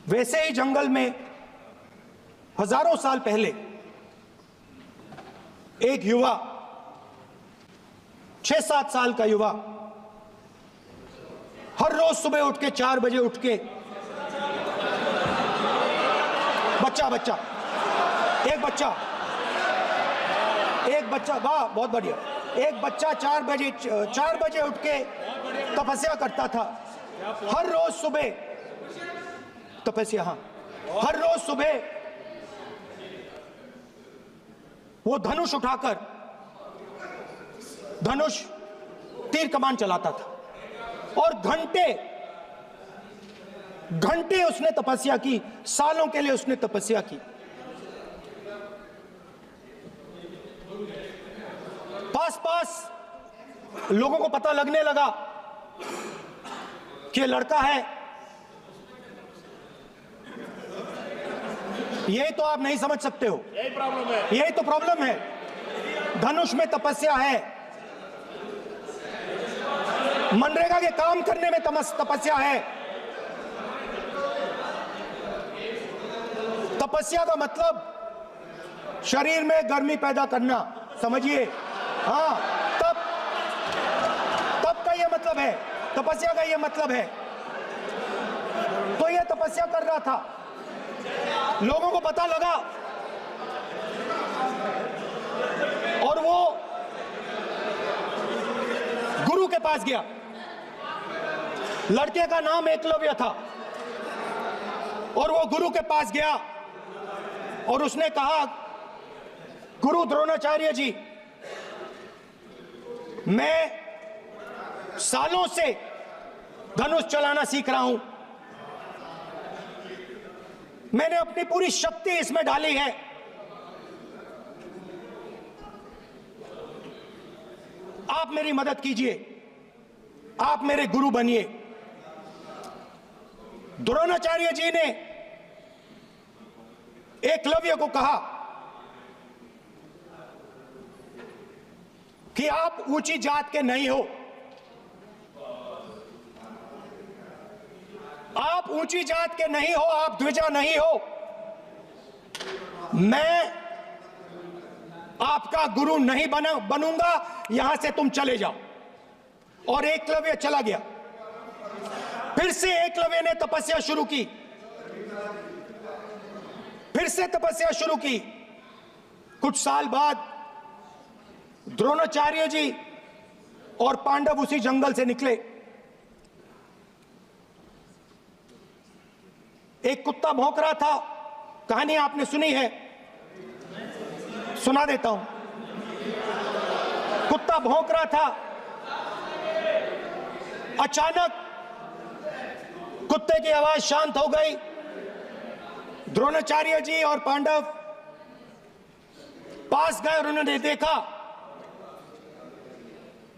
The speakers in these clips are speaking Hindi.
वैसे ही जंगल में हजारों साल पहले एक युवा, 6-7 साल का युवा, हर रोज सुबह उठ के 4 बजे उठ के एक बच्चा, वाह बहुत बढ़िया, एक बच्चा 4 बजे उठ के तपस्या करता था। हर रोज सुबह तपस्या, हाँ, हर रोज सुबह वो धनुष उठाकर तीर कमान चलाता था और घंटे घंटे उसने तपस्या की, सालों के लिए उसने तपस्या की। पास लोगों को पता लगने लगा कि लड़का है। यही तो आप नहीं समझ सकते हो, यही प्रॉब्लम है, यही तो प्रॉब्लम है। धनुष में तपस्या है, मनरेगा के काम करने में तपस्या है। तपस्या का मतलब शरीर में गर्मी पैदा करना, समझिए, हाँ, तब का ये मतलब है, तपस्या का ये मतलब है। तो ये तपस्या कर रहा था, लोगों को पता लगा और वो गुरु के पास गया। लड़के का नाम एकलव्य था और वो गुरु के पास गया और उसने कहा, गुरु द्रोणाचार्य जी, मैं सालों से धनुष चलाना सीख रहा हूं, मैंने अपनी पूरी शक्ति इसमें डाली है, आप मेरी मदद कीजिए, आप मेरे गुरु बनिए। द्रोणाचार्य जी ने एकलव्य को कहा कि आप ऊंची जात के नहीं हो, आप ऊंची जात के नहीं हो, आप द्विजा नहीं हो, मैं आपका गुरु नहीं बनूंगा, यहां से तुम चले जाओ। और एकलव्य चला गया। फिर से एकलव्य ने तपस्या शुरू की, फिर से तपस्या शुरू की। कुछ साल बाद द्रोणाचार्य जी और पांडव उसी जंगल से निकले। एक कुत्ता भौंक रहा था, कहानी आपने सुनी है, सुना देता हूं। कुत्ता भौंक रहा था, अचानक कुत्ते की आवाज शांत हो गई। द्रोणाचार्य जी और पांडव पास गए और उन्होंने देखा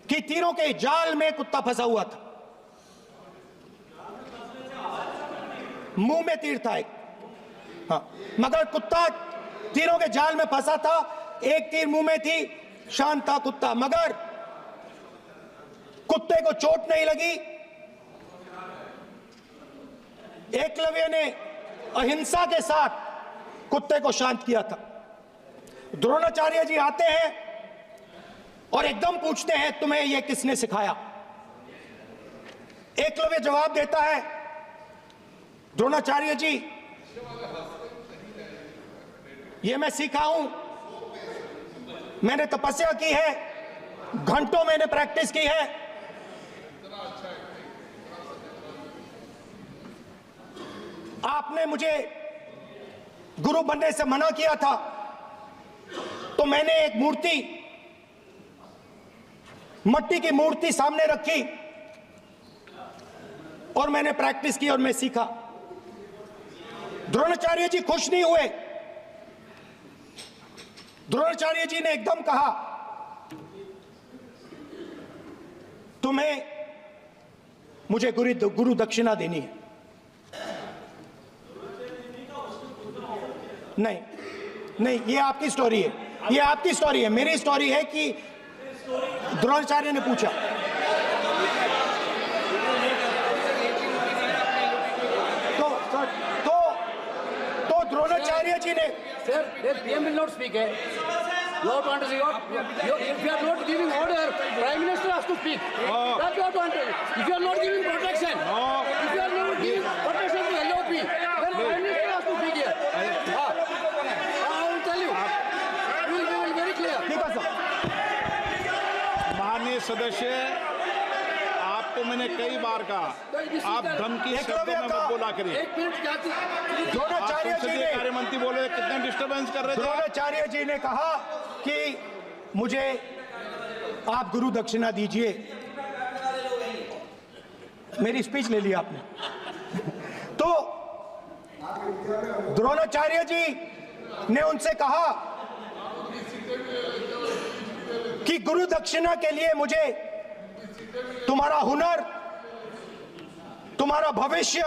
कि तीरों के जाल में कुत्ता फंसा हुआ था, मुंह में तीर था एक, हाँ, मगर कुत्ता तीरों के जाल में फंसा था, एक तीर मुंह में थी, शांत था कुत्ता, मगर कुत्ते को चोट नहीं लगी। एकलव्य ने अहिंसा के साथ कुत्ते को शांत किया था। द्रोणाचार्य जी आते हैं और एकदम पूछते हैं, तुम्हें यह किसने सिखाया? एकलव्य जवाब देता है, द्रोणाचार्य जी, यह मैं सीखा हूं, मैंने तपस्या की है, घंटों मैंने प्रैक्टिस की है। आपने मुझे गुरु बनने से मना किया था, तो मैंने एक मूर्ति, मट्टी की मूर्ति सामने रखी और मैंने प्रैक्टिस की और मैं सीखा। द्रोणाचार्य जी खुश नहीं हुए। द्रोणाचार्य जी ने एकदम कहा, तुम्हें मुझे गुरु दक्षिणा देनी है। नहीं नहीं, ये आपकी स्टोरी है, ये आपकी स्टोरी है। मेरी स्टोरी है कि द्रोणाचार्य ने पूछा, तो जी ने Sir, the PM will not speak. You have to understand. If you are not giving order, Prime Minister has to speak. That you have to understand. If you are not giving protection, if you are not giving protection to LOP, then Prime Minister has to speak here. I will tell you. We will be very clear. ठीक है सर। माननीय सदस्य, आपको मैंने कई बार कहा, आप धमकी शब्दों में मत बोला करिए। एक मिनट जाती द्रोणाचार्य जी ने कार्य मंत्री बोले कितने डिस्टर्बेंस कर रहे थे। द्रोणाचार्य जी ने कहा कि मुझे आप गुरु दक्षिणा दीजिए। मेरी स्पीच ले ली आपने। तो द्रोणाचार्य जी ने उनसे कहा कि गुरु दक्षिणा के लिए मुझे तुम्हारा हुनर, तुम्हारा भविष्य,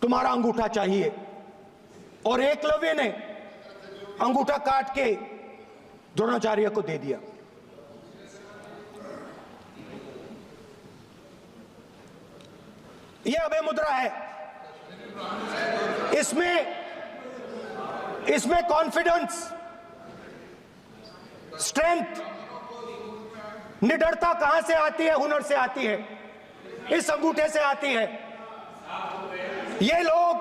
तुम्हारा अंगूठा चाहिए। और एकलव्य ने अंगूठा काट के द्रोणाचार्य को दे दिया। यह अभय मुद्रा है। इसमें कॉन्फिडेंस, स्ट्रेंथ, निडरता कहां से आती है? हुनर से आती है, इस अंगूठे से आती है। ये लोग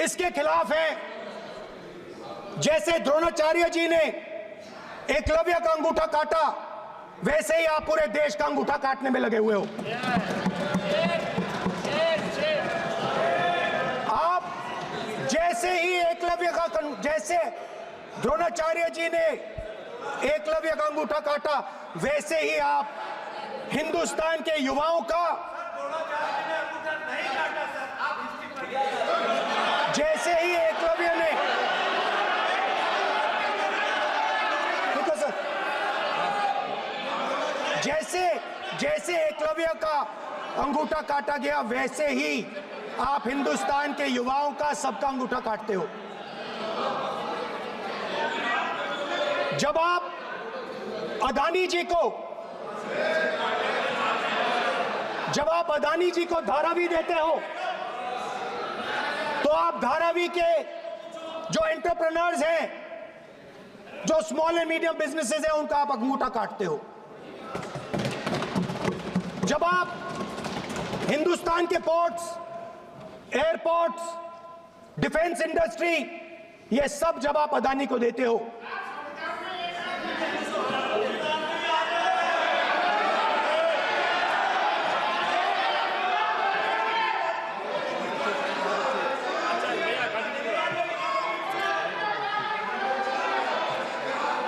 इसके खिलाफ हैं। जैसे द्रोणाचार्य जी ने एकलव्य का अंगूठा काटा, वैसे ही आप पूरे देश का अंगूठा काटने में लगे हुए हो। आप जैसे ही एकलव्य का, जैसे द्रोणाचार्य जी ने एकलव्य का अंगूठा काटा, वैसे ही आप हिंदुस्तान के युवाओं का, जैसे ही एकलव्य ने, ठीक है सर, जैसे एकलव्य का अंगूठा काटा गया, वैसे ही आप हिंदुस्तान के युवाओं का, सबका अंगूठा काटते हो। जब आप अदानी जी को धारावी देते हो, तो आप धारावी के जो एंटरप्रेन्योर्स हैं, जो स्मॉल एंड मीडियम बिजनेसेस हैं, उनका आप अंगूठा काटते हो। जब आप हिंदुस्तान के पोर्ट्स, एयरपोर्ट्स, डिफेंस इंडस्ट्री, ये सब जब आप अदानी को देते हो,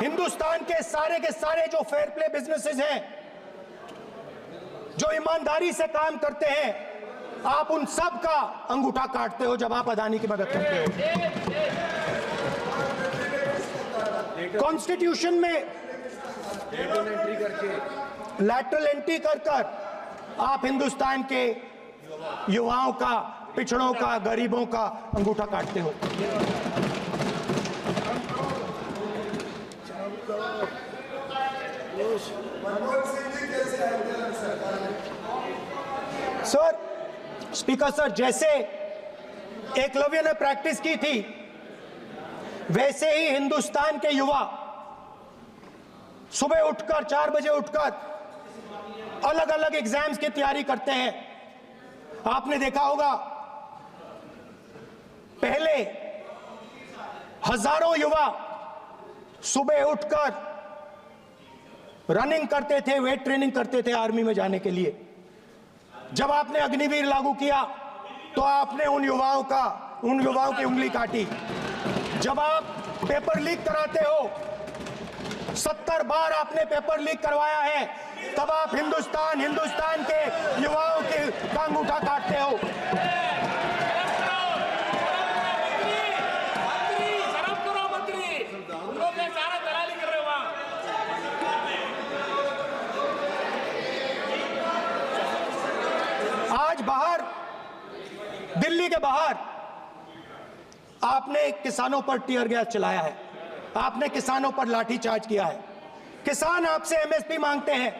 हिंदुस्तान के सारे जो फेयर प्ले बिजनेसेस हैं, जो ईमानदारी से काम करते हैं, आप उन सब का अंगूठा काटते हो जब आप अदानी की मदद करते हो। कॉन्स्टिट्यूशन में लैटरल एंट्री कर आप हिंदुस्तान के युवाओं का, पिछड़ों का, गरीबों का अंगूठा काटते हो। सर, स्पीकर सर, जैसे एकलव्य ने प्रैक्टिस की थी, वैसे ही हिंदुस्तान के युवा सुबह उठकर 4 बजे उठकर अलग अलग एग्जाम्स की तैयारी करते हैं। आपने देखा होगा, पहले हजारों युवा सुबह उठकर रनिंग करते थे, वेट ट्रेनिंग करते थे आर्मी में जाने के लिए। जब आपने अग्निवीर लागू किया, तो आपने उन युवाओं की उंगली काटी। जब आप पेपर लीक कराते हो, 70 बार आपने पेपर लीक करवाया है, तब आप हिंदुस्तान के युवाओं के अंगूठा काटते हो। आज बाहर, दिल्ली के बाहर आपने किसानों पर टीयर गैस चलाया है, आपने किसानों पर लाठीचार्ज किया है। किसान आपसे एमएसपी मांगते हैं,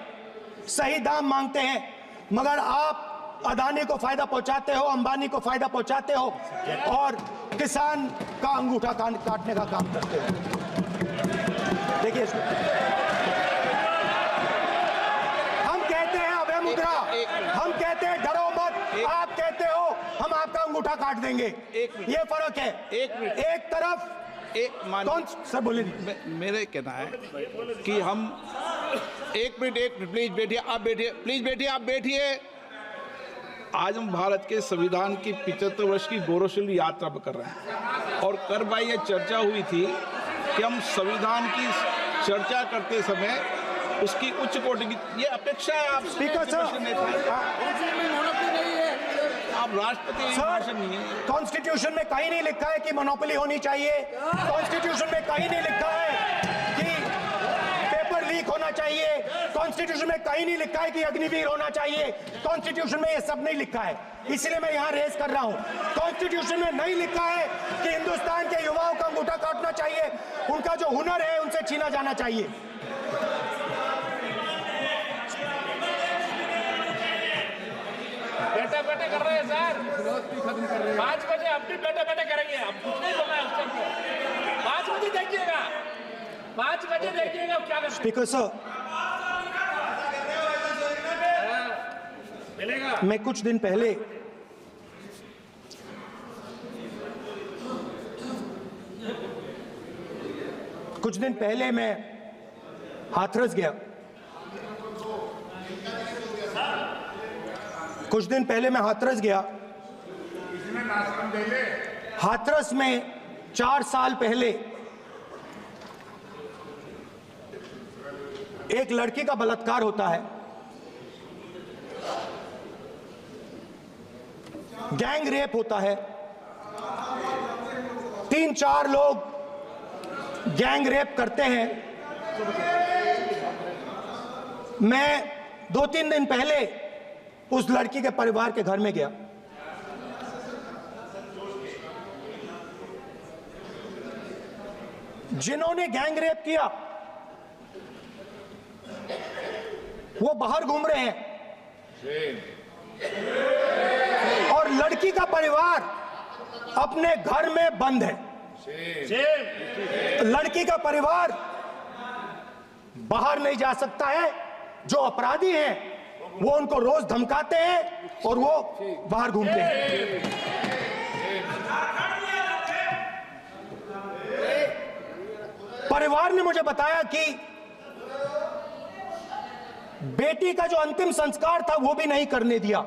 सही दाम मांगते हैं, मगर आप अदानी को फायदा पहुंचाते हो, अंबानी को फायदा पहुंचाते हो और किसान का अंगूठा काटने का काम करते हो। देखिए इसको हम कहते हैं अभय मुद्रा, हम कहते हैं डरो मत, आप कहते हो हम आपका अंगूठा काट देंगे। ये फर्क है। एक तरफ कौन सर बोले मेरे कहना है कि हम एक मिनट प्लीज बैठिए, आप बैठिए, प्लीज बैठिए, आप बैठिए। आज हम भारत के संविधान की 75 वर्ष की गौरवशाली यात्रा कर रहे हैं और कर भाई ये चर्चा हुई थी कि हम संविधान की चर्चा करते समय उसकी उच्च कोटि की ये अपेक्षा है। आप स्पीकर सर, आप राष्ट्रपति नहीं है। कॉन्स्टिट्यूशन में कहीं नहीं लिखा है कि मोनोपोली होनी चाहिए। कॉन्स्टिट्यूशन में कहीं नहीं लिखा है कि पेपर लीक होना चाहिए। कॉन्स्टिट्यूशन में कहीं नहीं लिखा है कि अग्निवीर होना चाहिए। कॉन्स्टिट्यूशन में ये सब नहीं लिखा है, इसलिए मैं यहाँ रेस कर रहा हूँ। कॉन्स्टिट्यूशन में नहीं लिखा है कि हिंदुस्तान के युवाओं का अंगूठा काटना चाहिए, उनका जो हुनर है उनसे छीना जाना चाहिए। बैठे बैठे कर रहे हैं सर, 5 बजे अपनी बैठे बैठे करेंगे। अब कुछ नहीं बोलना है उस टाइम पे। 5 बजे देखिएगा, 5 बजे देखिएगा क्या कर स्पीकर सर, मिलेगा। मैं कुछ दिन पहले मैं हाथरस गया। कुछ दिन पहले मैं हाथरस गया। हाथरस में 4 साल पहले एक लड़की का बलात्कार होता है। गैंग रेप होता है। 3-4 लोग गैंग रेप करते हैं। मैं 2-3 दिन पहले उस लड़की के परिवार के घर में गया। जिन्होंने गैंग रेप किया वो बाहर घूम रहे हैं और लड़की का परिवार अपने घर में बंद है। लड़की का परिवार बाहर नहीं जा सकता है। जो अपराधी हैं वो उनको रोज धमकाते हैं और वो बाहर घूमते हैं। परिवार ने मुझे बताया कि बेटी का जो अंतिम संस्कार था वो भी नहीं करने दिया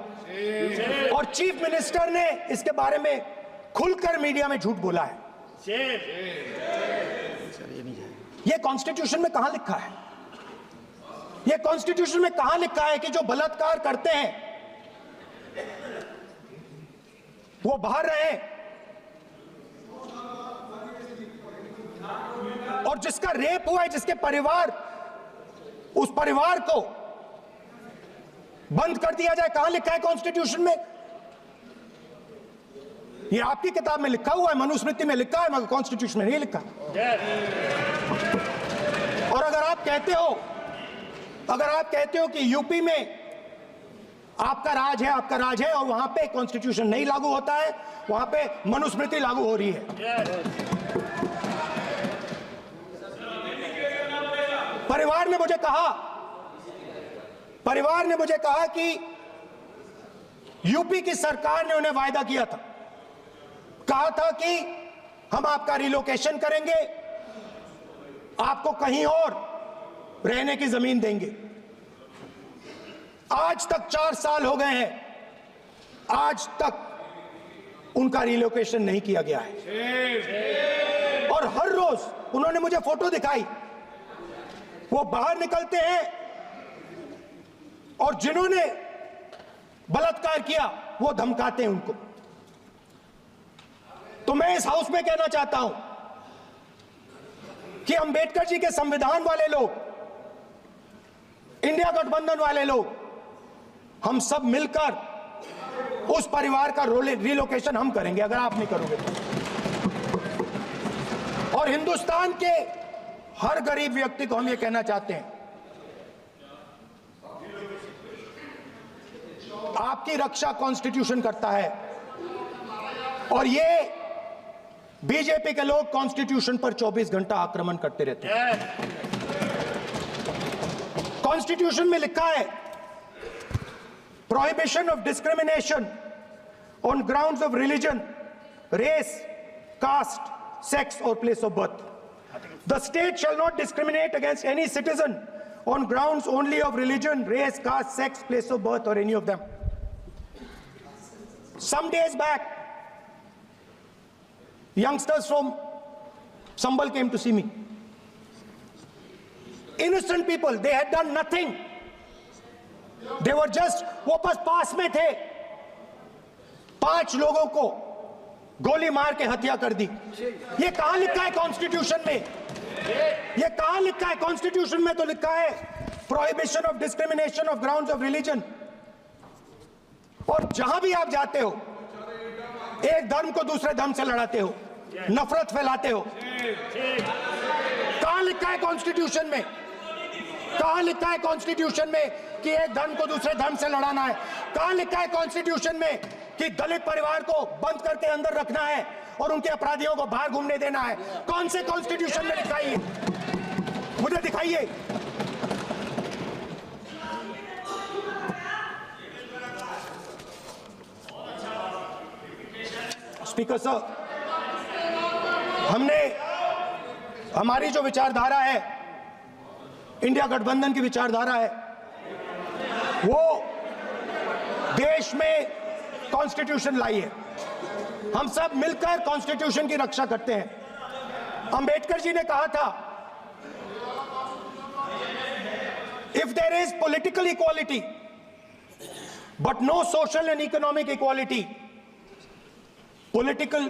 और चीफ मिनिस्टर ने इसके बारे में खुलकर मीडिया में झूठ बोला है। ये कॉन्स्टिट्यूशन में कहां लिखा है? ये कॉन्स्टिट्यूशन में कहां लिखा है कि जो बलात्कार करते हैं वो बाहर रहे और जिसका रेप हुआ है, जिसके परिवार, उस परिवार को बंद कर दिया जाए? कहां लिखा है कॉन्स्टिट्यूशन में? ये आपकी किताब में लिखा हुआ है, मनुस्मृति में लिखा है, मगर कॉन्स्टिट्यूशन में नहीं लिखा। और अगर आप कहते हो कि यूपी में आपका राज है और वहां पे कॉन्स्टिट्यूशन नहीं लागू होता है, वहां पे मनुस्मृति लागू हो रही है। परिवार ने मुझे कहा कि यूपी की सरकार ने उन्हें वायदा किया था, कहा था कि हम आपका रिलोकेशन करेंगे, आपको कहीं और रहने की जमीन देंगे। आज तक 4 साल हो गए हैं, आज तक उनका रिलोकेशन नहीं किया गया है। और हर रोज उन्होंने मुझे फोटो दिखाई, वो बाहर निकलते हैं और जिन्होंने बलात्कार किया वो धमकाते हैं उनको। तो मैं इस हाउस में कहना चाहता हूं कि अंबेडकर जी के संविधान वाले लोग, इंडिया गठबंधन वाले लोग, हम सब मिलकर उस परिवार का रिलोकेशन हम करेंगे अगर आप नहीं करोगे तो। और हिंदुस्तान के हर गरीब व्यक्ति को हम ये कहना चाहते हैं, आपकी रक्षा कॉन्स्टिट्यूशन करता है। और ये बीजेपी के लोग कॉन्स्टिट्यूशन पर 24 घंटा आक्रमण करते रहते हैं। कॉन्स्टिट्यूशन में लिखा है prohibition of discrimination on grounds of religion, race, caste, sex or place of birth. The state shall not discriminate against any citizen on grounds only of religion, race, caste, sex, place of birth or any of them. Some days back, youngsters from Sambal came to see me. Innocent people, they had done nothing. They were just, वो बस पास में थे, 5 लोगों को गोली मार के हत्या कर दी। ये कहां लिखा है कॉन्स्टिट्यूशन में? ये कहां लिखा है कॉन्स्टिट्यूशन में? तो लिखा है prohibition of discrimination of grounds of religion. और जहां भी आप जाते हो, एक धर्म को दूसरे धर्म से लड़ाते हो, नफरत फैलाते हो। कहां लिखा है कॉन्स्टिट्यूशन में? कहां लिखा है कॉन्स्टिट्यूशन में कि एक धर्म को दूसरे धर्म से लड़ाना है? कहां लिखा है कॉन्स्टिट्यूशन में कि दलित परिवार को बंद करके अंदर रखना है और उनके अपराधियों को बाहर घूमने देना है? कौन से कॉन्स्टिट्यूशन में लिखा है? मुझे दिखाइए। स्पीकर साहब, हमने हमारी जो विचारधारा है, इंडिया गठबंधन की विचारधारा है, वो देश में कॉन्स्टिट्यूशन लाई है। हम सब मिलकर कॉन्स्टिट्यूशन की रक्षा करते हैं। अंबेडकर जी ने कहा था, if there is political equality but no social and economic equality, political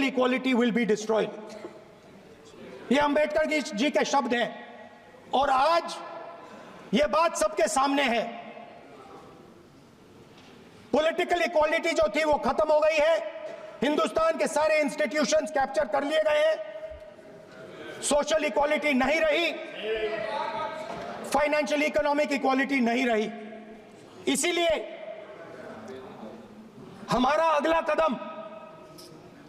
equality will be destroyed. ये अंबेडकर जी के शब्द हैं और आज ये बात सबके सामने है। पॉलिटिकल इक्वालिटी जो थी वो खत्म हो गई है। हिंदुस्तान के सारे इंस्टीट्यूशंस कैप्चर कर लिए गए हैं। सोशल इक्वालिटी नहीं रही, फाइनेंशियल इकोनॉमिक इक्वालिटी नहीं रही। इसीलिए हमारा अगला कदम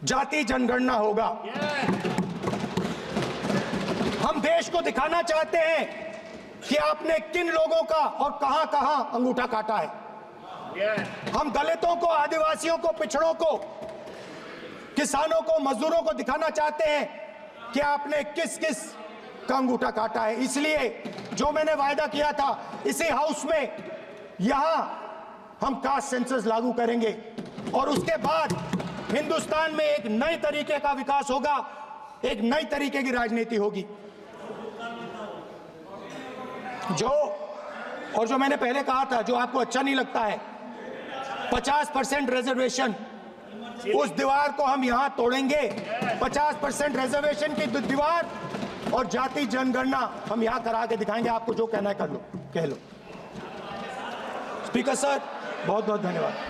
जाति जनगणना होगा। हम देश को दिखाना चाहते हैं कि आपने किन लोगों का और कहां कहां अंगूठा काटा है। हम दलितों को, आदिवासियों को, पिछड़ों को, किसानों को, मजदूरों को दिखाना चाहते हैं कि आपने किस किस का अंगूठा काटा है। इसलिए जो मैंने वायदा किया था, इसी हाउस में यहां हम कास्ट सेंसस लागू करेंगे और उसके बाद हिंदुस्तान में एक नए तरीके का विकास होगा, एक नई तरीके की राजनीति होगी। जो मैंने पहले कहा था, जो आपको अच्छा नहीं लगता है, 50% रिजर्वेशन, उस दीवार को हम यहां तोड़ेंगे। 50% रिजर्वेशन की दीवार और जाति जनगणना हम यहां करा के दिखाएंगे। आपको जो कहना है कर लो, कह लो। स्पीकर सर, बहुत बहुत धन्यवाद।